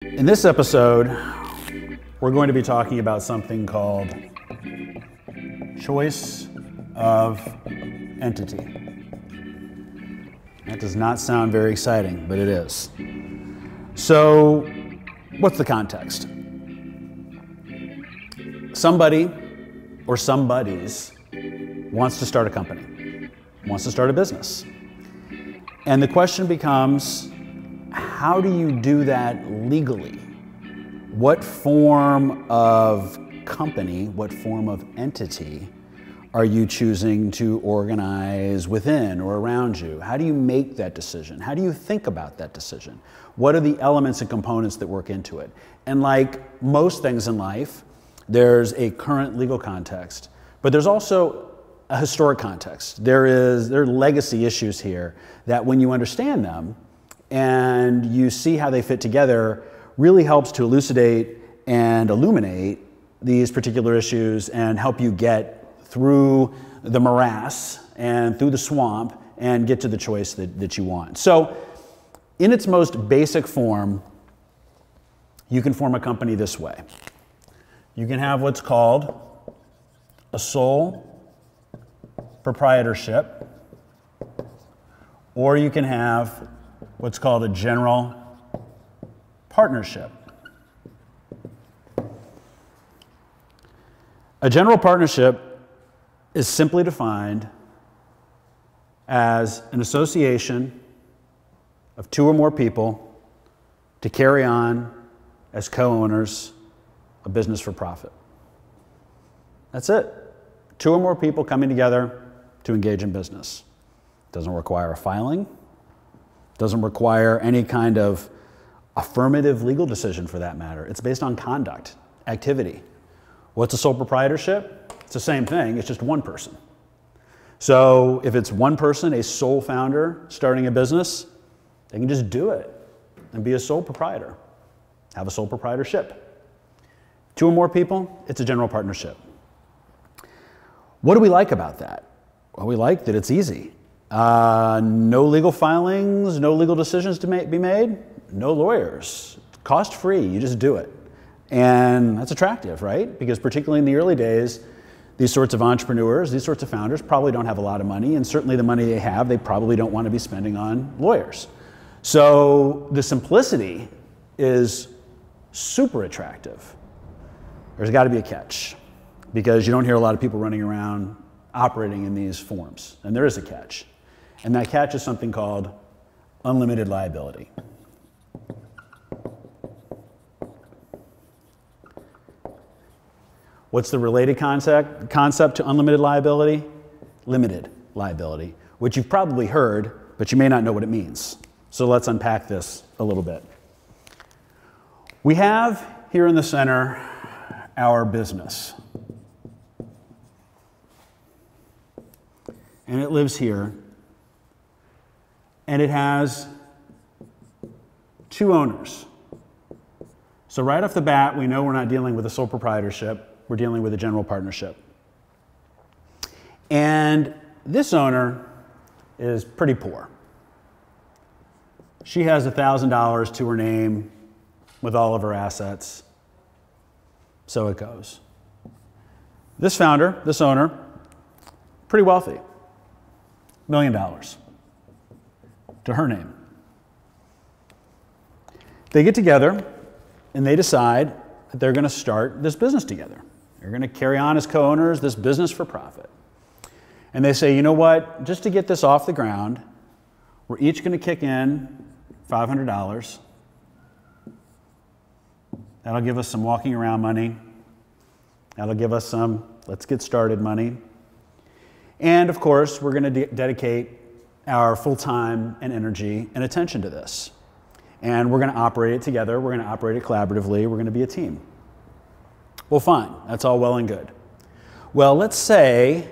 In this episode, we're going to be talking about something called choice of entity. That does not sound very exciting, but it is. So, what's the context? Somebody or somebodies wants to start a company, wants to start a business. And the question becomes, how do you do that legally? What form of company, what form of entity are you choosing to organize within or around you? How do you make that decision? How do you think about that decision? What are the elements and components that work into it? And like most things in life, there's a current legal context, but there's also a historic context. There are legacy issues here that when you understand them and you see how they fit together, really helps to elucidate and illuminate these particular issues and help you get through the morass and through the swamp and get to the choice that you want. So in its most basic form, you can form a company this way. You can have what's called a sole proprietorship, or you can have what's called a general partnership. A general partnership is simply defined as an association of two or more people to carry on as co-owners a business for profit. That's it. Two or more people coming together to engage in business. Doesn't require a filing, doesn't require any kind of affirmative legal decision for that matter. It's based on conduct, activity. What's a sole proprietorship? It's the same thing, it's just one person. So if it's one person, a sole founder starting a business, they can just do it and be a sole proprietor, have a sole proprietorship. Two or more people, it's a general partnership. What do we like about that? Well, we like that it's easy. No legal filings, no legal decisions to be made, no lawyers. Cost-free, you just do it. And that's attractive, right? Because particularly in the early days, these sorts of entrepreneurs, these sorts of founders probably don't have a lot of money, and certainly the money they have, they probably don't want to be spending on lawyers. So the simplicity is super attractive. There's got to be a catch, because you don't hear a lot of people running around operating in these forms, and there is a catch. And that catch is something called unlimited liability. What's the related concept to unlimited liability? Limited liability, which you've probably heard, but you may not know what it means. So let's unpack this a little bit. We have here in the center our business. And it lives here. And it has two owners. So right off the bat, we know we're not dealing with a sole proprietorship. We're dealing with a general partnership. And this owner is pretty poor. She has $1,000 to her name with all of her assets. So it goes. This founder, this owner, pretty wealthy. $1 million to her name. They get together and they decide that they're going to start this business together. They're going to carry on as co-owners this business for profit. And they say, you know what, just to get this off the ground, we're each going to kick in $500. That'll give us some walking around money. That'll give us some let's get started money. And of course, we're going to dedicate our full time and energy and attention to this. And we're going to operate it together. We're going to operate it collaboratively. We're going to be a team. Well, fine. That's all well and good. Well, let's say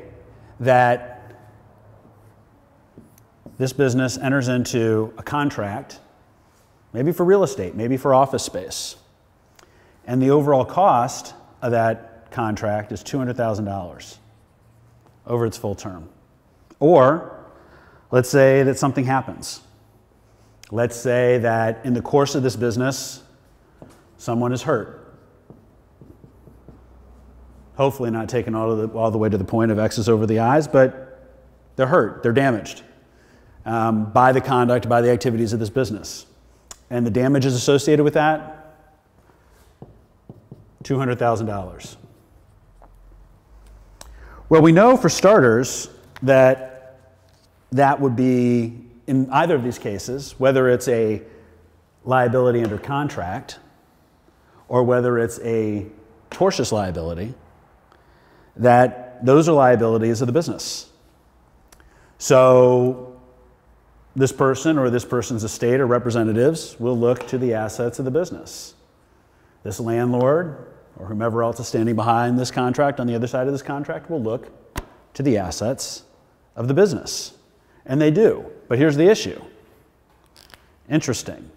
that this business enters into a contract, maybe for real estate, maybe for office space. And the overall cost of that contract is $200,000 over its full term. Or let's say that something happens. Let's say that in the course of this business, someone is hurt. Hopefully not taken all the way to the point of X's over the I's, but they're hurt, they're damaged by the conduct, by the activities of this business. And the damages associated with that, $200,000. Well, we know for starters that that would be, in either of these cases, whether it's a liability under contract or whether it's a tortious liability, that those are liabilities of the business. So this person or this person's estate or representatives will look to the assets of the business. This landlord or whomever else is standing behind this contract on the other side of this contract will look to the assets of the business. And they do. But here's the issue. Interesting.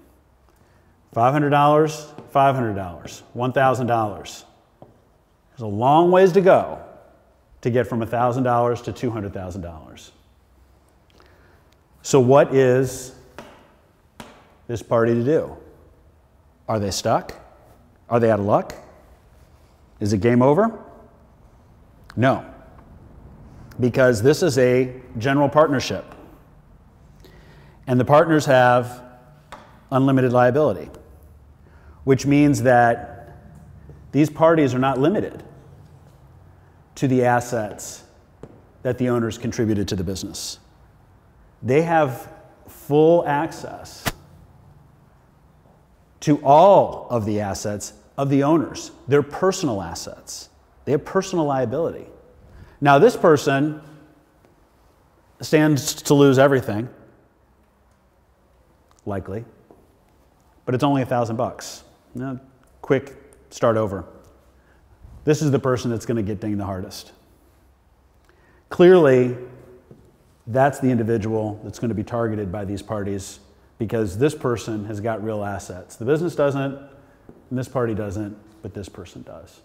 $500, $500, $1,000. There's a long ways to go to get from $1,000 to $200,000. So what is this party to do? Are they stuck? Are they out of luck? Is it game over? No. Because this is a general partnership. And the partners have unlimited liability, which means that these parties are not limited to the assets that the owners contributed to the business. They have full access to all of the assets of the owners, their personal assets. They have personal liability. Now, this person stands to lose everything, likely, but it's only $1,000. Now, quick, start over. This is the person that's going to get dinged the hardest. Clearly, that's the individual that's going to be targeted by these parties because this person has got real assets. The business doesn't, and this party doesn't, but this person does.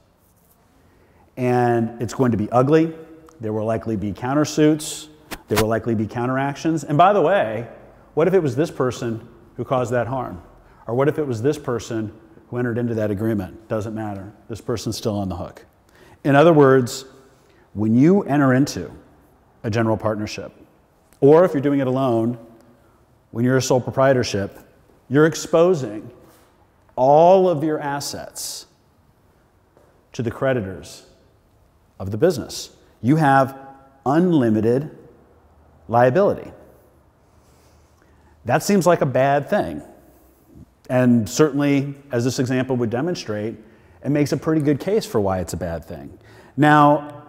And it's going to be ugly. There will likely be countersuits. There will likely be counteractions. And by the way, what if it was this person who caused that harm? Or what if it was this person who entered into that agreement? Doesn't matter. This person's still on the hook. In other words, when you enter into a general partnership, or if you're doing it alone, when you're a sole proprietorship, you're exposing all of your assets to the creditors of the business. You have unlimited liability. That seems like a bad thing. And certainly, as this example would demonstrate, it makes a pretty good case for why it's a bad thing. Now,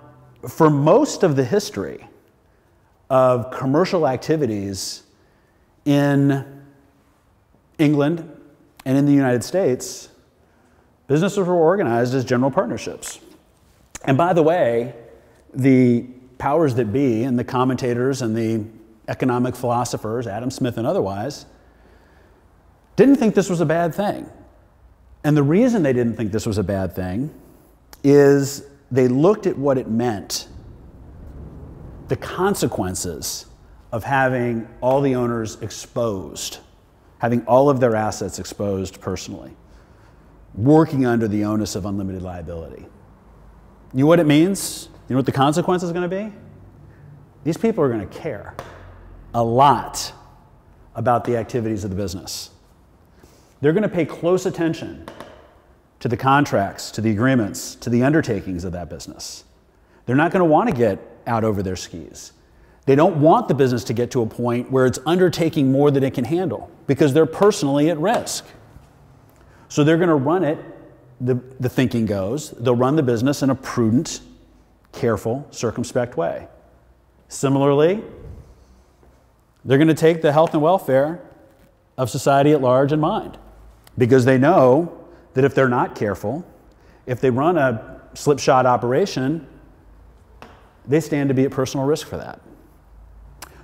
for most of the history of commercial activities in England and in the United States, businesses were organized as general partnerships. And by the way, the powers that be and the commentators and the economic philosophers, Adam Smith and otherwise, didn't think this was a bad thing. And the reason they didn't think this was a bad thing is they looked at what it meant, the consequences of having all the owners exposed, having all of their assets exposed personally, working under the onus of unlimited liability. You know what it means? You know what the consequence is going to be? These people are going to care a lot about the activities of the business. They're going to pay close attention to the contracts, to the agreements, to the undertakings of that business. They're not going to want to get out over their skis. They don't want the business to get to a point where it's undertaking more than it can handle because they're personally at risk. So they're going to run it, the thinking goes, they'll run the business in a prudent, careful, circumspect way. Similarly, they're going to take the health and welfare of society at large in mind because they know that if they're not careful, if they run a slipshod operation, they stand to be at personal risk for that.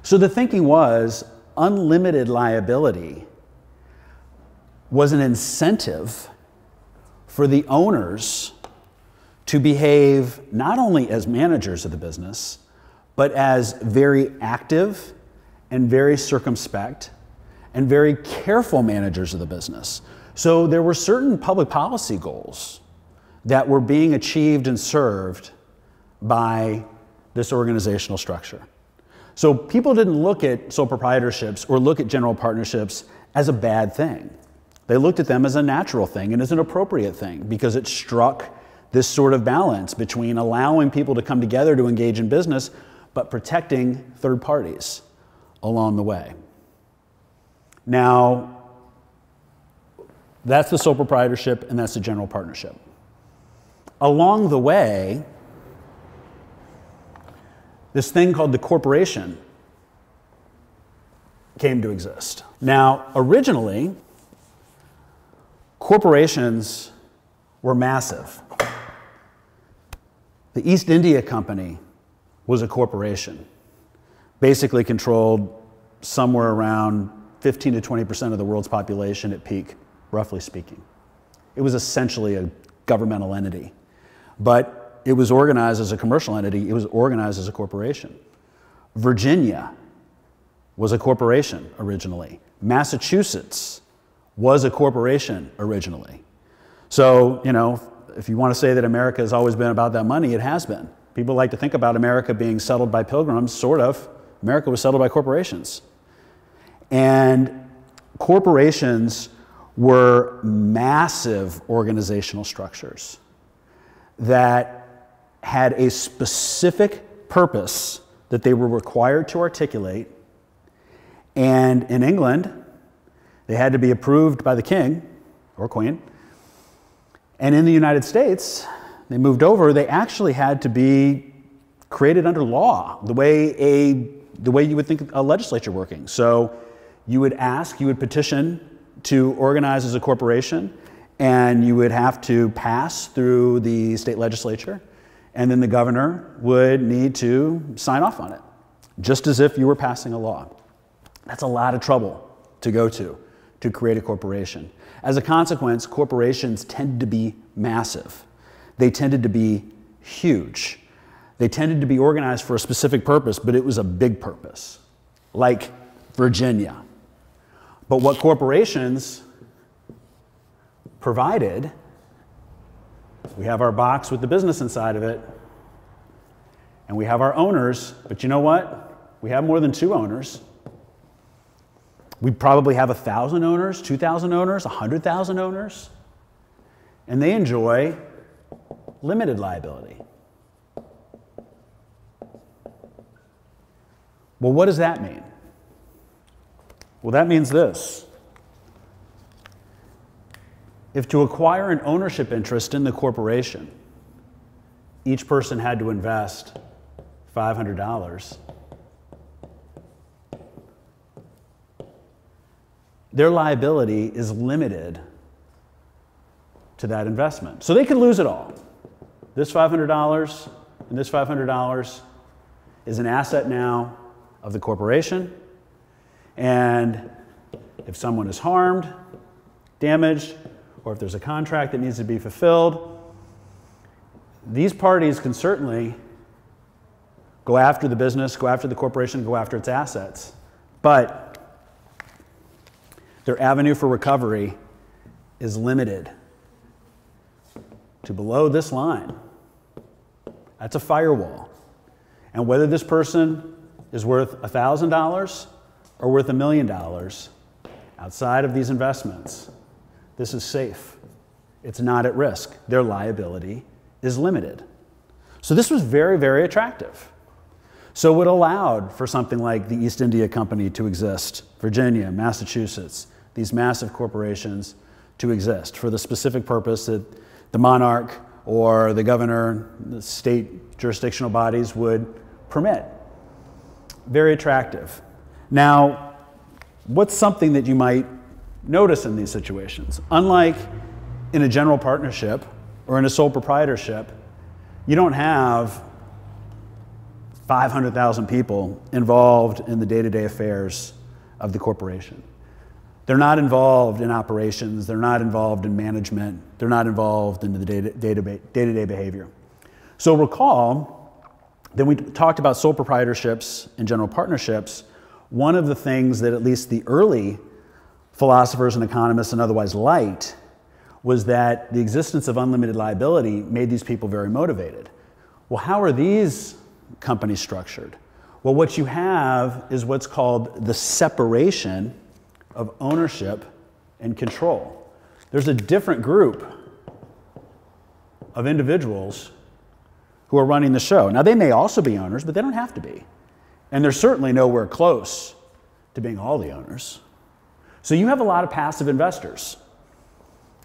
So the thinking was unlimited liability was an incentive for the owners to behave not only as managers of the business, but as very active and very circumspect and very careful managers of the business So there were certain public policy goals that were being achieved and served by this organizational structure. So people didn't look at sole proprietorships or look at general partnerships as a bad thing. They looked at them as a natural thing and as an appropriate thing because it struck this sort of balance between allowing people to come together to engage in business, but protecting third parties along the way. Now, that's the sole proprietorship and that's the general partnership. Along the way, this thing called the corporation came to exist. Now, originally, corporations were massive. The East India Company was a corporation, basically controlled somewhere around 15 to 20% of the world's population at peak, roughly speaking. It was essentially a governmental entity, but it was organized as a commercial entity. It was organized as a corporation. Virginia was a corporation originally. Massachusetts was a corporation originally. So, you know, if you want to say that America has always been about that money, it has been. People like to think about America being settled by pilgrims, sort of. America was settled by corporations. And corporations were massive organizational structures that had a specific purpose that they were required to articulate. And in England, they had to be approved by the king or queen. And in the United States, they moved over, they actually had to be created under law, the way you would think a legislature working. So you would petition to organize as a corporation, and you would have to pass through the state legislature, and then the governor would need to sign off on it, just as if you were passing a law. That's a lot of trouble to go to create a corporation. As a consequence, corporations tended to be massive. They tended to be huge. They tended to be organized for a specific purpose, but it was a big purpose, like Virginia. But what corporations provided, we have our box with the business inside of it, and we have our owners, but you know what? We have more than 2 owners. We probably have 1,000 owners, 2,000 owners, 100,000 owners, and they enjoy limited liability. Well, what does that mean? Well, that means this. If to acquire an ownership interest in the corporation, each person had to invest $500, their liability is limited to that investment. So they could lose it all. This $500 and this $500 is an asset now of the corporation. And if someone is harmed, damaged, or if there's a contract that needs to be fulfilled, these parties can certainly go after the business, go after the corporation, go after its assets. But their avenue for recovery is limited to below this line. That's a firewall. And whether this person is worth $1,000 or worth $1 million, outside of these investments, this is safe. It's not at risk. Their liability is limited. So this was very, very attractive. So it allowed for something like the East India Company to exist, Virginia, Massachusetts, these massive corporations to exist for the specific purpose that the monarch or the governor, the state jurisdictional bodies would permit. Very attractive. Now, what's something that you might notice in these situations? Unlike in a general partnership or in a sole proprietorship, you don't have 500,000 people involved in the day-to-day affairs of the corporation. They're not involved in operations, they're not involved in management, they're not involved in the day-to-day behavior. So recall that we talked about sole proprietorships and general partnerships. One of the things that at least the early philosophers and economists and otherwise liked was that the existence of unlimited liability made these people very motivated. Well, how are these companies structured? Well, what you have is what's called the separation of ownership and control. There's a different group of individuals who are running the show. Now, they may also be owners, but they don't have to be. And they're certainly nowhere close to being all the owners. So you have a lot of passive investors,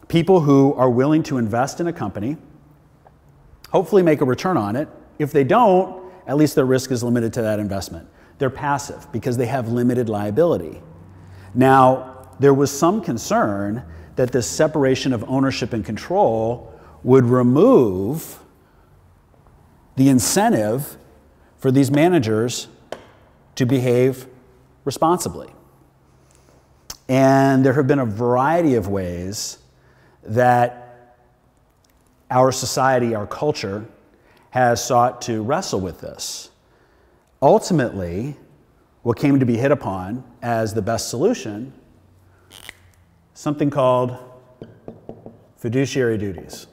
people who are willing to invest in a company, hopefully make a return on it. If they don't, at least their risk is limited to that investment. They're passive because they have limited liability. Now, there was some concern that this separation of ownership and control would remove the incentive for these managers to behave responsibly. And there have been a variety of ways that our society, our culture, has sought to wrestle with this. Ultimately, what came to be hit upon as the best solution, something called fiduciary duties.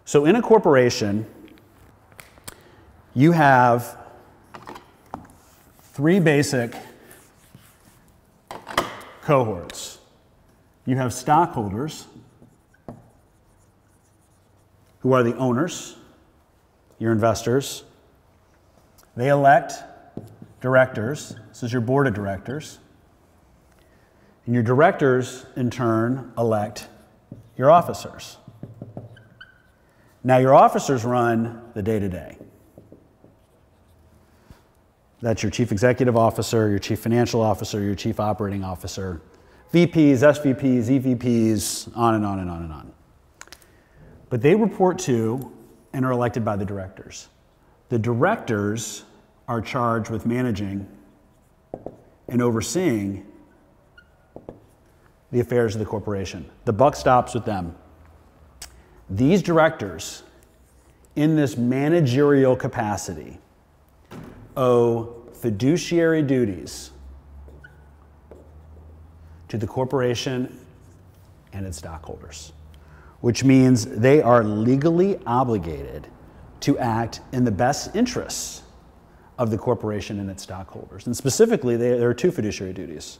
So in a corporation, you have three basic cohorts. You have stockholders, who are the owners, your investors. They elect directors. This is your board of directors. And your directors, in turn, elect your officers. Now, your officers run the day-to-day. That's your chief executive officer, your chief financial officer, your chief operating officer, VPs, SVPs, EVPs, on and on and on and on. But they report to and are elected by the directors. The directors are charged with managing and overseeing the affairs of the corporation. The buck stops with them. These directors, in this managerial capacity, owe fiduciary duties to the corporation and its stockholders, which means they are legally obligated to act in the best interests of the corporation and its stockholders. And specifically, there are two fiduciary duties.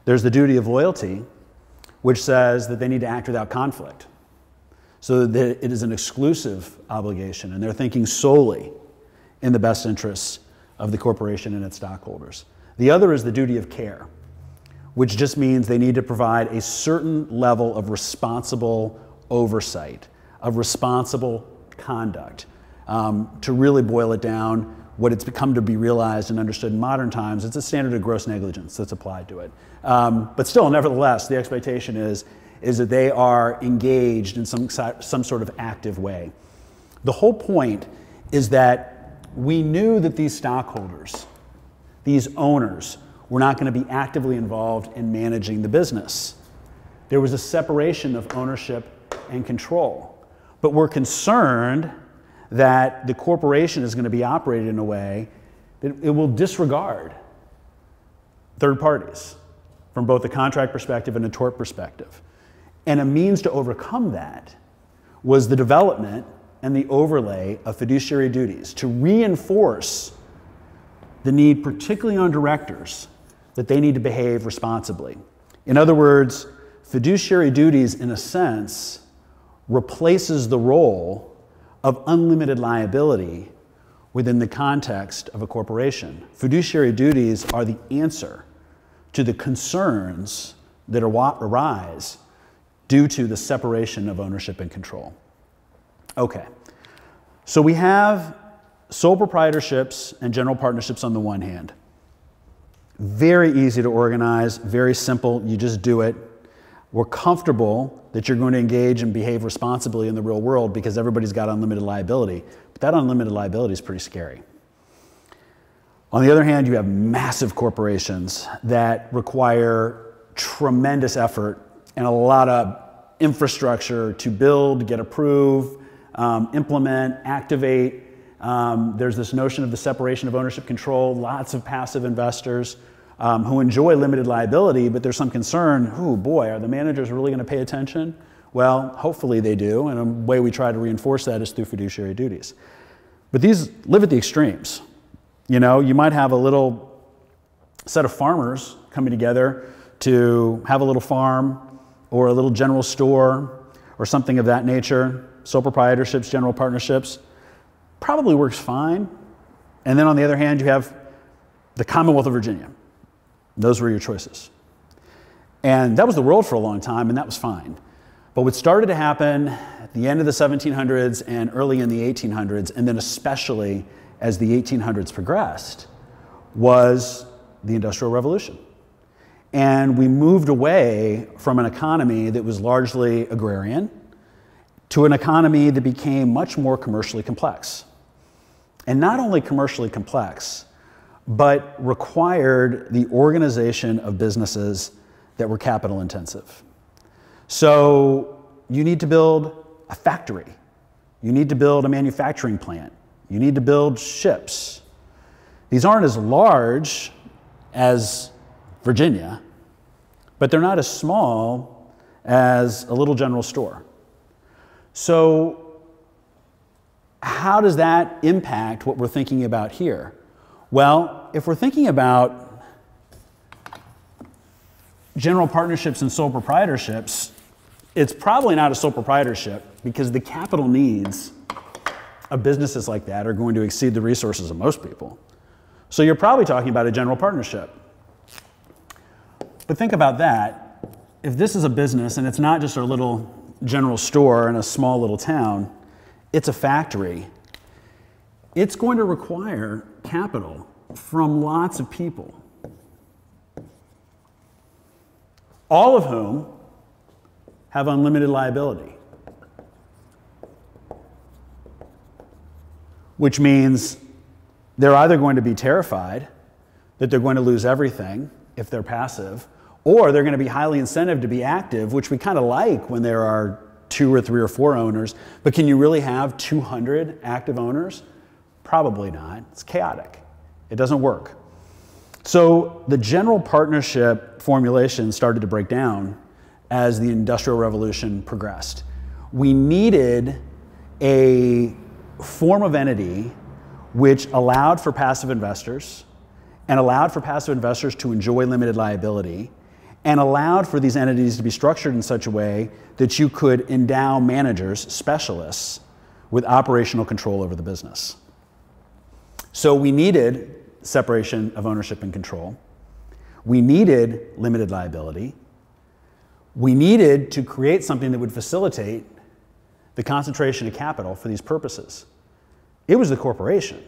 There's the duty of loyalty, which says that they need to act without conflict, so that it is an exclusive obligation, and they're thinking solely in the best interests of the corporation and its stockholders. The other is the duty of care, which just means they need to provide a certain level of responsible oversight, of responsible conduct. To really boil it down, what it's become to be realized and understood in modern times, it's a standard of gross negligence that's applied to it. But still, nevertheless, the expectation is that they are engaged in some sort of active way. The whole point is that we knew that these stockholders, these owners, were not going to be actively involved in managing the business. There was a separation of ownership and control. But we're concerned that the corporation is going to be operated in a way that it will disregard third parties from both a contract perspective and a tort perspective. And a means to overcome that was the development and the overlay of fiduciary duties to reinforce the need, particularly on directors, that they need to behave responsibly. In other words, fiduciary duties, in a sense, replaces the role of unlimited liability within the context of a corporation. Fiduciary duties are the answer to the concerns that arise due to the separation of ownership and control. Okay, so we have sole proprietorships and general partnerships on the one hand. Very easy to organize, very simple, you just do it. We're comfortable that you're going to engage and behave responsibly in the real world because everybody's got unlimited liability. But that unlimited liability is pretty scary. On the other hand, you have massive corporations that require tremendous effort and a lot of infrastructure to build, get approved, implement, activate. There's this notion of the separation of ownership control, lots of passive investors. who enjoy limited liability, but there's some concern, oh boy, are the managers really going to pay attention? Well, hopefully they do, and a way we try to reinforce that is through fiduciary duties. But these live at the extremes. You know, you might have a little set of farmers coming together to have a little farm or a little general store or something of that nature. Sole proprietorships, general partnerships, probably works fine. And then on the other hand, you have the Commonwealth of Virginia. Those were your choices. And that was the world for a long time, and that was fine. But what started to happen at the end of the 1700s and early in the 1800s, and then especially as the 1800s progressed, was the Industrial Revolution. And we moved away from an economy that was largely agrarian to an economy that became much more commercially complex. And not only commercially complex, but required the organization of businesses that were capital intensive. So you need to build a factory. You need to build a manufacturing plant. You need to build ships. These aren't as large as Virginia, but they're not as small as a little general store. So how does that impact what we're thinking about here? Well, if we're thinking about general partnerships and sole proprietorships, it's probably not a sole proprietorship because the capital needs of businesses like that are going to exceed the resources of most people. So you're probably talking about a general partnership. But think about that. If this is a business and it's not just a little general store in a small little town, it's a factory. It's going to require capital from lots of people, all of whom have unlimited liability, which means they're either going to be terrified that they're going to lose everything if they're passive, or they're going to be highly incentivized to be active, which we kind of like when there are 2 or 3 or 4 owners. But can you really have 200 active owners? Probably not. It's chaotic. It doesn't work. So the general partnership formulation started to break down as the Industrial Revolution progressed. We needed a form of entity which allowed for passive investors and allowed for passive investors to enjoy limited liability and allowed for these entities to be structured in such a way that you could endow managers, specialists, with operational control over the business. So we needed separation of ownership and control. We needed limited liability. We needed to create something that would facilitate the concentration of capital for these purposes. It was the corporation.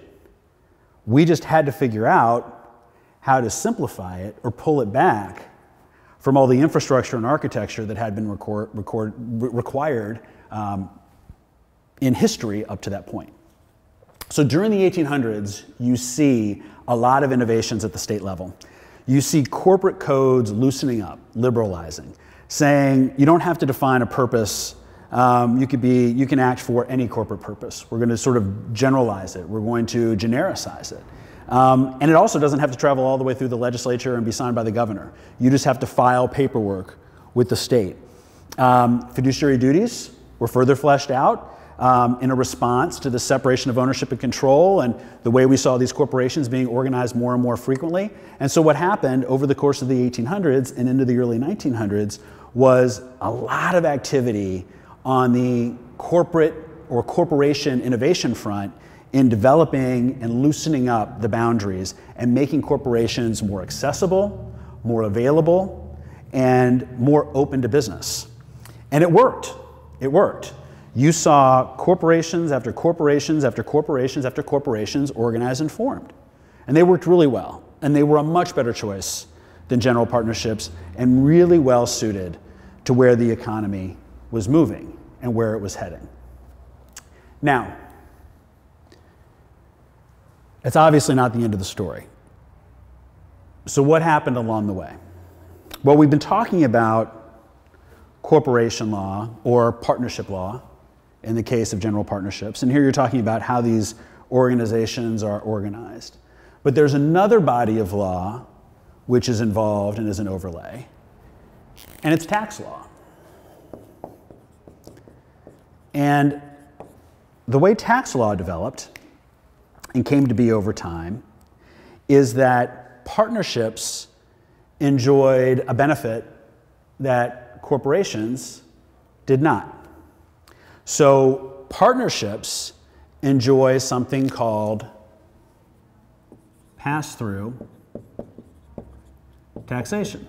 We just had to figure out how to simplify it or pull it back from all the infrastructure and architecture that had been required in history up to that point. So during the 1800s, you see a lot of innovations at the state level. You see corporate codes loosening up, liberalizing, saying you don't have to define a purpose. You can act for any corporate purpose. We're going to sort of generalize it. We're going to genericize it. And it also doesn't have to travel all the way through the legislature and be signed by the governor. You just have to file paperwork with the state. Fiduciary duties were further fleshed out in a response to the separation of ownership and control and the way we saw these corporations being organized more and more frequently. And so what happened over the course of the 1800s and into the early 1900s was a lot of activity on the corporate or corporation innovation front in developing and loosening up the boundaries and making corporations more accessible, more available, and more open to business. And it worked. It worked. You saw corporations after corporations after corporations after corporations organized and formed. And they worked really well. And they were a much better choice than general partnerships and really well suited to where the economy was moving and where it was heading. Now, it's obviously not the end of the story. So what happened along the way? Well, we've been talking about corporation law or partnership law in the case of general partnerships. And here you're talking about how these organizations are organized. But there's another body of law which is involved and is an overlay, and it's tax law. And the way tax law developed and came to be over time is that partnerships enjoyed a benefit that corporations did not. So partnerships enjoy something called pass-through taxation.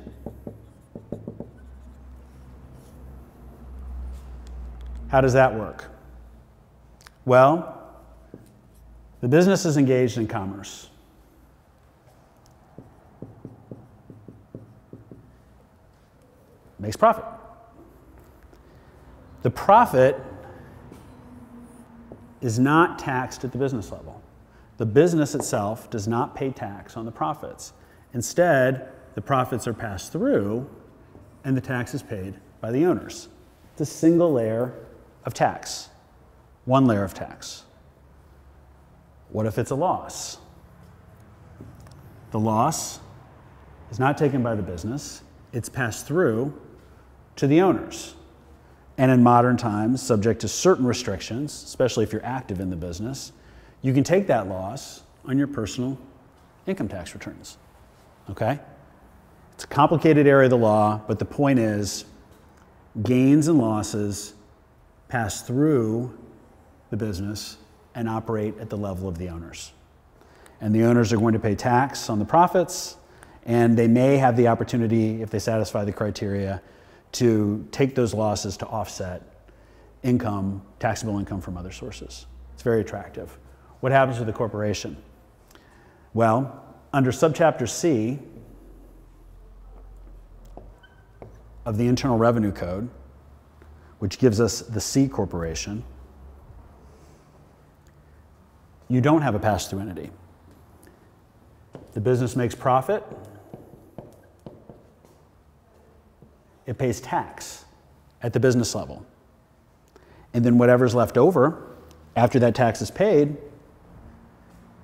How does that work? Well, the business is engaged in commerce. Makes profit. The profit is not taxed at the business level. The business itself does not pay tax on the profits. Instead, the profits are passed through and the tax is paid by the owners. It's a single layer of tax, one layer of tax. What if it's a loss? The loss is not taken by the business, it's passed through to the owners. And in modern times, subject to certain restrictions, especially if you're active in the business, you can take that loss on your personal income tax returns, okay? It's a complicated area of the law, but the point is gains and losses pass through the business and operate at the level of the owners. And the owners are going to pay tax on the profits, and they may have the opportunity, if they satisfy the criteria, to take those losses to offset income, taxable income from other sources. It's very attractive. What happens with the corporation? Well, under subchapter C of the Internal Revenue Code, which gives us the C corporation, you don't have a pass-through entity. The business makes profit. It pays tax at the business level. And then whatever's left over after that tax is paid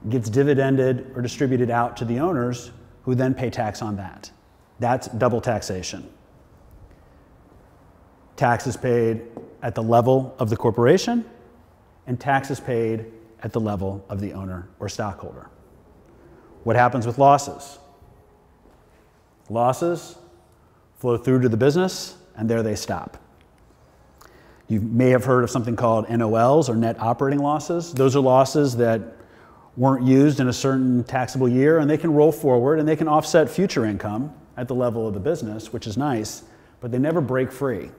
gets dividended or distributed out to the owners, who then pay tax on that. That's double taxation. Tax is paid at the level of the corporation, and tax is paid at the level of the owner or stockholder. What happens with losses? Losses flow through to the business, and there they stop. You may have heard of something called NOLs, or net operating losses. Those are losses that weren't used in a certain taxable year, and they can roll forward and they can offset future income at the level of the business, which is nice, but they never break free.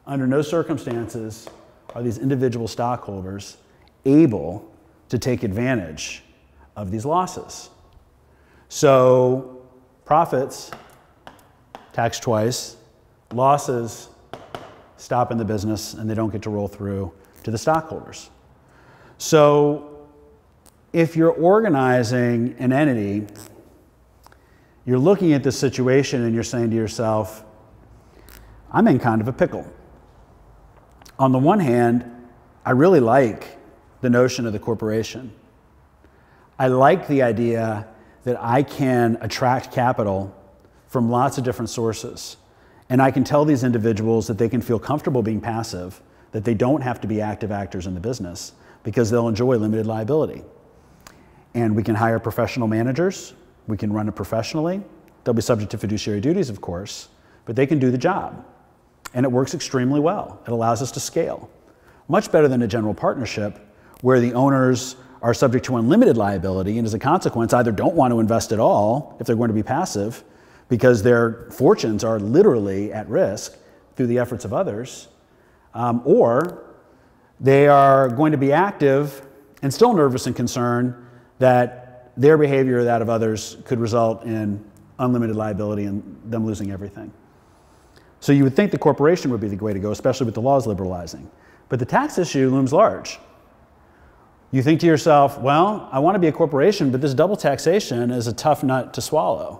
Under no circumstances are these individual stockholders able to take advantage of these losses. So profits, tax twice, losses stop in the business and they don't get to roll through to the stockholders. So if you're organizing an entity, you're looking at this situation and you're saying to yourself, I'm in kind of a pickle. On the one hand, I really like the notion of the corporation. I like the idea that I can attract capital from lots of different sources. And I can tell these individuals that they can feel comfortable being passive, that they don't have to be active actors in the business, because they'll enjoy limited liability. And we can hire professional managers. We can run it professionally. They'll be subject to fiduciary duties, of course, but they can do the job. And it works extremely well. It allows us to scale. Much better than a general partnership where the owners are subject to unlimited liability and as a consequence either don't want to invest at all if they're going to be passive because their fortunes are literally at risk through the efforts of others, or they are going to be active and still nervous and concerned that their behavior or that of others could result in unlimited liability and them losing everything. So you would think the corporation would be the way to go, especially with the laws liberalizing. But the tax issue looms large. You think to yourself, well, I want to be a corporation, but this double taxation is a tough nut to swallow.